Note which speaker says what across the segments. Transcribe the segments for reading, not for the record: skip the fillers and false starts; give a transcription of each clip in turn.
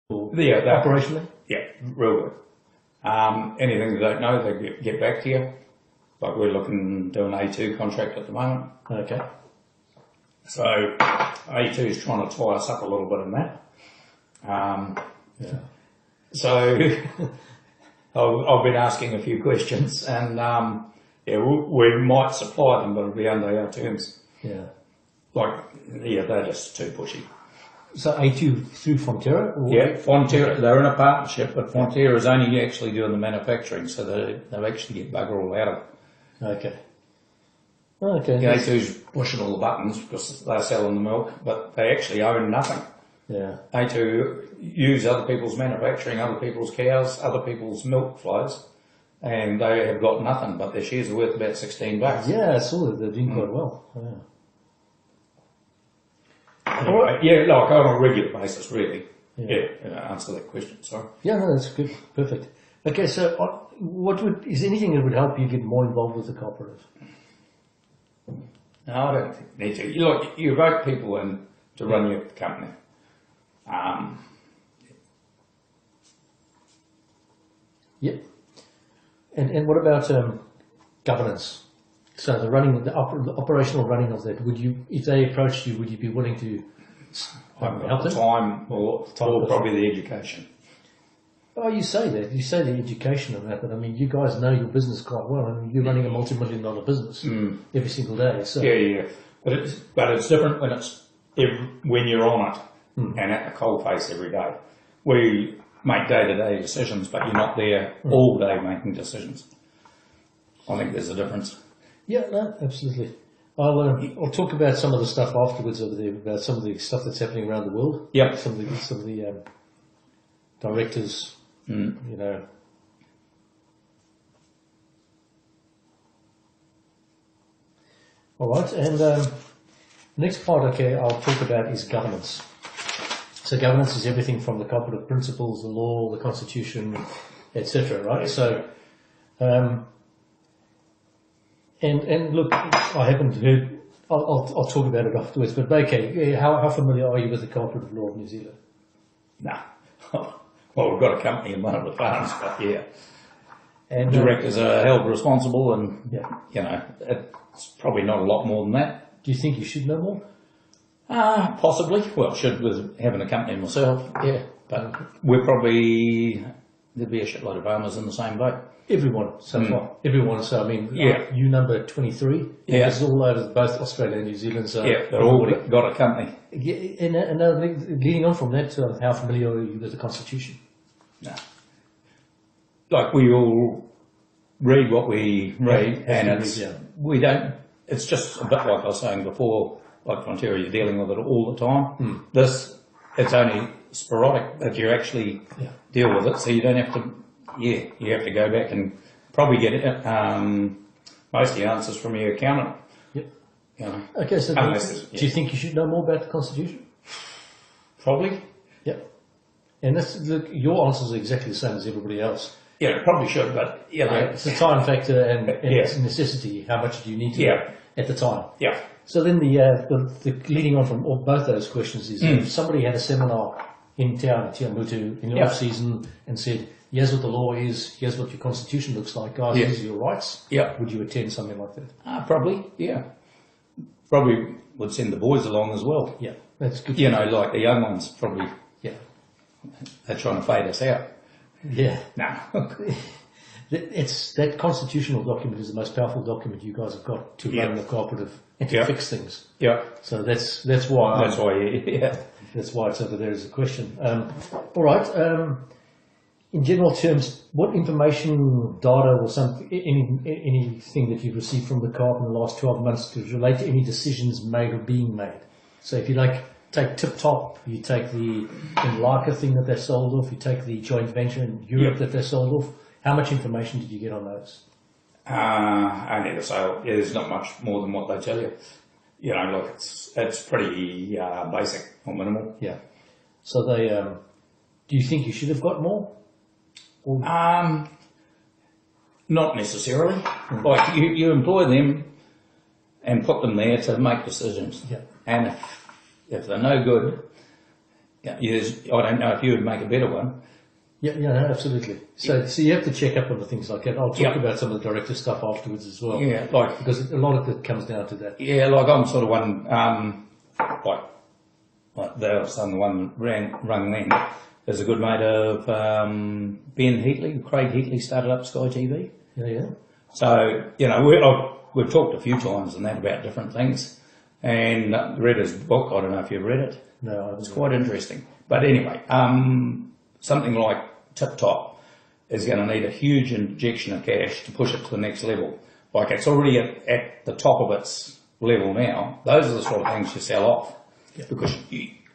Speaker 1: Yeah,
Speaker 2: operationally?
Speaker 1: Yeah, real good. Anything they don't know, they get back to you. Like we're looking to do an A2 contract at the moment.
Speaker 2: Okay.
Speaker 1: So A2 is trying to tie us up a little bit in that.
Speaker 2: Yeah.
Speaker 1: So I've been asking a few questions, and yeah, we might supply them, but it'll be under our terms.
Speaker 2: Yeah.
Speaker 1: They're just too pushy.
Speaker 2: So A2 through Fonterra?
Speaker 1: Yeah, Fonterra, they're in a partnership, but Fonterra is only actually doing the manufacturing, so they actually get bugger all out of it.
Speaker 2: Okay. Okay.
Speaker 1: The A2's pushing all the buttons because they're selling the milk, but they actually own nothing.
Speaker 2: Yeah.
Speaker 1: A2 use other people's manufacturing, other people's cows, other people's milk flows, and they have got nothing, but their shares are worth about $16.
Speaker 2: Yeah, I saw that. They're doing quite well. Yeah.
Speaker 1: Anyway, yeah, like on a regular basis, really. Yeah, answer that question, sorry.
Speaker 2: Yeah, no, that's good. Perfect. Okay, so is anything that would help you get more involved with the cooperative?
Speaker 1: No, I don't think you need to. You vote people in to run your company.
Speaker 2: Yep. And what about governance? So the operational running of that, if they approached you, would you be willing to help them?
Speaker 1: Time or probably the education.
Speaker 2: Oh, you say that. You say the education and that, but I mean, you guys know your business quite well. I mean, you're running a multi-million-dollar business every single day. So.
Speaker 1: Yeah. But it's different when you're on it and at the coalface every day. We make day-to-day decisions, but you're not there all day making decisions. I think there's a difference.
Speaker 2: Yeah, no, absolutely. I'll talk about some of the stuff afterwards over there, about some of the stuff that's happening around the world.
Speaker 1: Yep.
Speaker 2: Some of the directors, you know. All right, and next part, I'll talk about is governance. So governance is everything from the cooperative principles, the law, the constitution, etc. Right? So. And look, I haven't heard. I'll talk about it afterwards. But okay, how familiar are you with the cooperative law of New Zealand?
Speaker 1: No. Well, we've got a company in one of the farms, but yeah.
Speaker 2: And
Speaker 1: directors are held responsible, and you know, it's probably not a lot more than that.
Speaker 2: Do you think you should know more?
Speaker 1: Possibly. Well, should with having a company myself. Yeah, but we're probably there'd be a shitload of farmers in the same boat.
Speaker 2: Everyone so far. Everyone. So I mean, you number 23.
Speaker 1: Yeah,
Speaker 2: it's all over both Australia and New Zealand. So
Speaker 1: yeah, they've all got a company.
Speaker 2: Yeah, and leading on from that, how familiar are you with the Constitution?
Speaker 1: No. Like we all read what we read, and we don't. It's just a bit like I was saying before. Like Fonterra, you're dealing with it all the time. It's only sporadic that you actually deal with it, so you don't have to. Yeah, you have to go back and probably get most of the answers from your accountant.
Speaker 2: Yep.
Speaker 1: You know,
Speaker 2: okay, so do you think you should know more about the Constitution?
Speaker 1: Probably.
Speaker 2: Yep. And look, your answers are exactly the same as everybody else.
Speaker 1: Yeah, probably should, but you know,
Speaker 2: it's a time factor and it's a necessity. How much do you need to know at the time?
Speaker 1: Yeah.
Speaker 2: So then the leading on from both those questions is if somebody had a seminar in town, Tiamutu, in the off season and said, here's what the law is, here's what your constitution looks like, guys, these are your rights. Yeah. Would you attend something like that?
Speaker 1: Probably, yeah. Probably would send the boys along as well.
Speaker 2: Yeah, that's good.
Speaker 1: You know, like the young ones probably, they're trying to fade us out.
Speaker 2: Yeah.
Speaker 1: No.
Speaker 2: That constitutional document is the most powerful document you guys have got to run the cooperative and to fix things. Yeah. So that's why. That's why it's over there as a question. All right. In general terms, what information, data, or anything that you've received from the co-op in the last 12 months to relate to any decisions made or being made? So if you take Tip Top, you take the Inlaka thing that they sold off, you take the joint venture in Europe that they sold off, how much information did you get on those?
Speaker 1: Only the sale. Yeah, there's not much more than what they tell you. You know, look, it's pretty basic or minimal.
Speaker 2: Yeah. So they, do you think you should have got more?
Speaker 1: Not necessarily. Like you employ them and put them there to make decisions.
Speaker 2: Yeah.
Speaker 1: And if they're no good, Yeah, I don't know if you would make a better one.
Speaker 2: Yeah, no, absolutely. So you have to check up on the things like that. I'll talk about some of the director stuff afterwards as well.
Speaker 1: Yeah,
Speaker 2: because a lot of it comes down to that.
Speaker 1: Yeah, like I'm sort of one, like the other son, the one rung then, is a good mate of Ben Heatley. Craig Heatley started up Sky TV.
Speaker 2: Yeah.
Speaker 1: So, we've talked a few times and that about different things. And read his book. I don't know if you've read it.
Speaker 2: No,
Speaker 1: it's quite interesting. But anyway, something like Tip Top is going to need a huge injection of cash to push it to the next level. Like it's already at the top of its level now. Those are the sort of things you sell off. Yeah. Because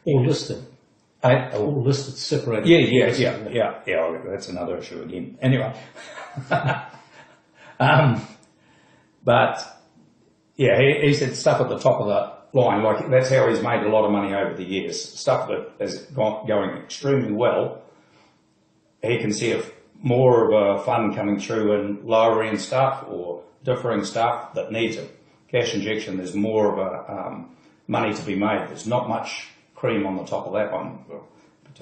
Speaker 2: all listed. All listed, separated.
Speaker 1: Yeah. That's another issue again. Anyway. But yeah, he said stuff at the top of the line, like that's how he's made a lot of money over the years. Stuff that is going extremely well, he can see more of a fund coming through in lower end stuff or differing stuff that needs a cash injection. There's more of a money to be made. There's not much cream on the top of that one. Well,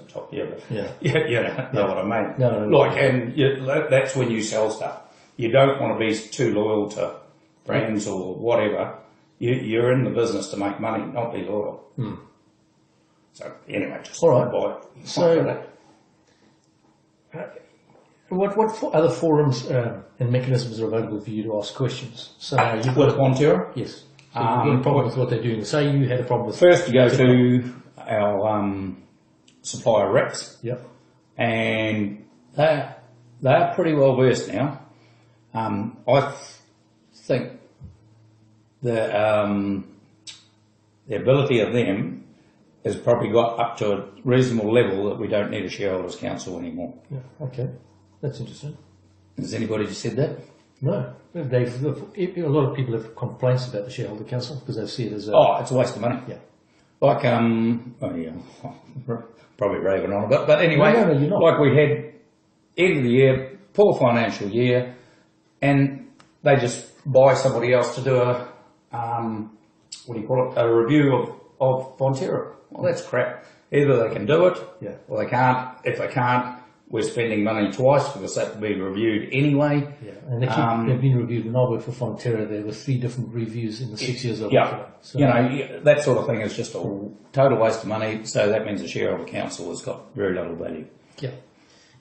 Speaker 1: top, you know what I mean.
Speaker 2: No.
Speaker 1: That's when you sell stuff. You don't want to be too loyal to brands or whatever. You're in the business to make money, not be loyal. So anyway, just
Speaker 2: all right. So, what other forums and mechanisms are available for you to ask questions? So you've got
Speaker 1: Fonterra?
Speaker 2: Yes. So you've got a problem with what they're doing. Say you had a problem with.
Speaker 1: First, you go to our supplier reps.
Speaker 2: Yep.
Speaker 1: And they're pretty well versed now. I think the ability of them has probably got up to a reasonable level that we don't need a shareholders council anymore.
Speaker 2: Yeah, okay. That's interesting.
Speaker 1: Has anybody just said that?
Speaker 2: No. A lot of people have complaints about the shareholder council because they see it as
Speaker 1: it's a waste of money.
Speaker 2: Yeah.
Speaker 1: Like, probably raving on a bit, but anyway,
Speaker 2: no, you're not.
Speaker 1: Like we had end of the year, poor financial year, and they just buy somebody else to do a review of Fonterra. Well, that's crap. Either they can do it, or they can't. If they can't, we're spending money twice because that will be reviewed anyway.
Speaker 2: Yeah, and they've been reviewed. When I worked for Fonterra, there were 3 different reviews in the 6 years of
Speaker 1: So, that sort of thing is just a total waste of money. So that means the shareholder council has got very little value.
Speaker 2: Yeah.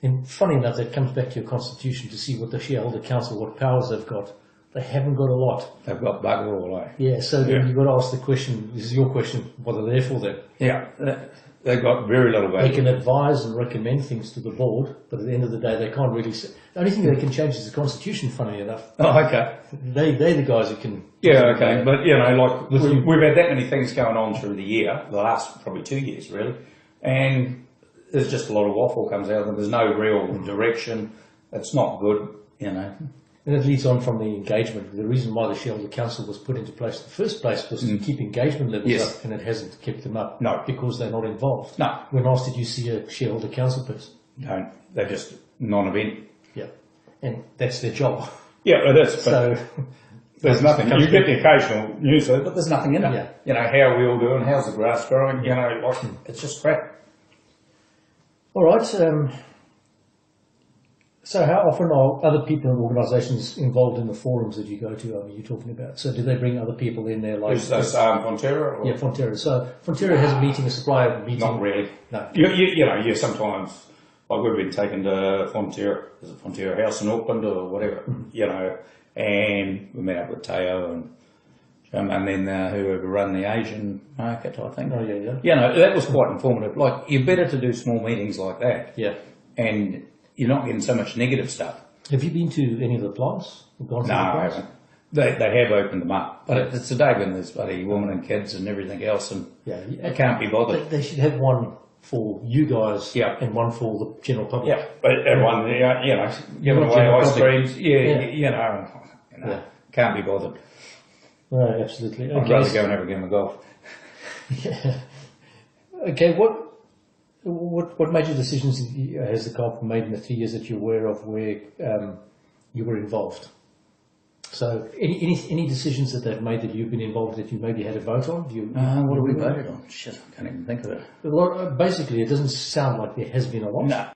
Speaker 2: And funny enough, that comes back to your constitution to see what the shareholder council, what powers they've got. They haven't got a lot.
Speaker 1: They've got bugger all, eh?
Speaker 2: Yeah, so then you've got to ask the question, this is your question, what are they for then?
Speaker 1: Yeah, they've got very little value.
Speaker 2: They can advise and recommend things to the board, but at the end of the day, they can't really say. The only thing they can change is the constitution, funny enough.
Speaker 1: Oh, okay.
Speaker 2: They're the guys who can...
Speaker 1: Yeah, okay, but like, we've had that many things going on through the year, the last probably 2 years, really, and there's just a lot of waffle comes out, and there's no real direction. It's not good,
Speaker 2: And it leads on from the engagement. The reason why the shareholder council was put into place in the first place was to keep engagement levels up, and it hasn't kept them up.
Speaker 1: No.
Speaker 2: Because they're not involved.
Speaker 1: No.
Speaker 2: When else did you see a shareholder council person?
Speaker 1: No, they're just non-event.
Speaker 2: Yeah. And that's their job.
Speaker 1: Yeah, it is. But
Speaker 2: so
Speaker 1: there's nothing. You get the occasional newsletter, but there's nothing in it.
Speaker 2: Yeah.
Speaker 1: How are we all doing? How's the grass growing? It's just crap.
Speaker 2: All right. So how often are other people and organisations involved in the forums that you go to? You're talking about. So do they bring other people in there? Like
Speaker 1: is this Fonterra?
Speaker 2: Yeah, Fonterra. So Fonterra has a meeting, a supplier meeting.
Speaker 1: Not really.
Speaker 2: No.
Speaker 1: You sometimes, like we've been taken to Fonterra, is it Fonterra House in Auckland or whatever, and we met up with Teo and then whoever run the Asian market, I think.
Speaker 2: Oh, yeah.
Speaker 1: That was quite informative. Like, you're better to do small meetings like that.
Speaker 2: Yeah.
Speaker 1: And you're not getting so much negative stuff.
Speaker 2: Have you been to any of the plants?
Speaker 1: No, I haven't. They have opened them up, but it's a day when there's bloody women and kids and everything else, and I can't be bothered.
Speaker 2: They should have one for you guys and one for the general public.
Speaker 1: Yeah, but everyone, giving away ice creams, can't be bothered.
Speaker 2: No, absolutely. Okay.
Speaker 1: I'd rather go and have a game of golf.
Speaker 2: Yeah. Okay, what major decisions has the co-op made in the 3 years that you're aware of where you were involved? So, any decisions that they've made that you've been involved that you maybe had a vote on?
Speaker 1: What have we voted on? Shit, I can't even think of it.
Speaker 2: Basically, it doesn't sound like there has been a lot.
Speaker 1: No.